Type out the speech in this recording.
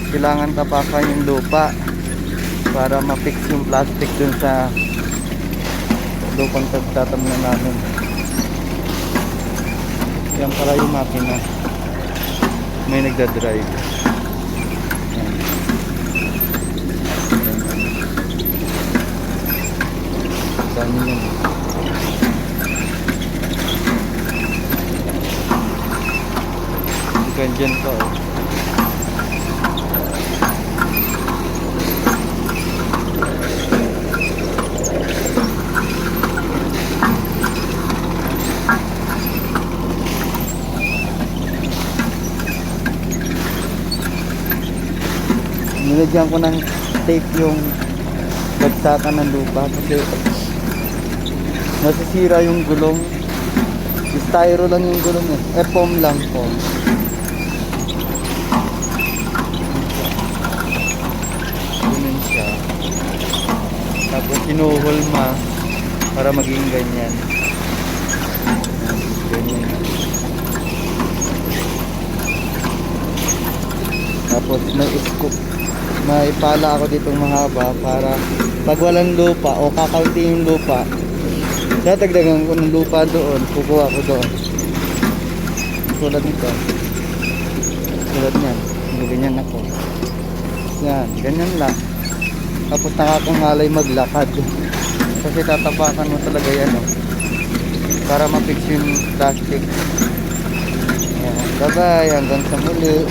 kailangan tapakan yung lupa para ma-fix yung plastic dun sa lupang tagtatamnan namin. Yan pala yung makina, may nagdadrive. Yan. Dami yun. Ganyan to eh. Nilagyan ko ng tape yung bagsakan ng lupa kasi nasisira yung gulong. Styro lang yung gulong eh. Foam lang, foam. Ganun siya. Tapos hinuhulma para maging ganyan. Ganyan. Tapos may scoop. May pala ako ditong mahaba para pag walang lupa o kakaunti yung lupa, dadagdagan ko ng lupa doon, kukuha ko doon. Tulad nito. Tulad niyan. Ganyan ako. Yan, ganyan lang. Tapos nakakangalay maglakad. Kasi tatapakan mo talaga yan oh, para ma-fix yung plastic. Yan. Bye bye, hanggang sa muli.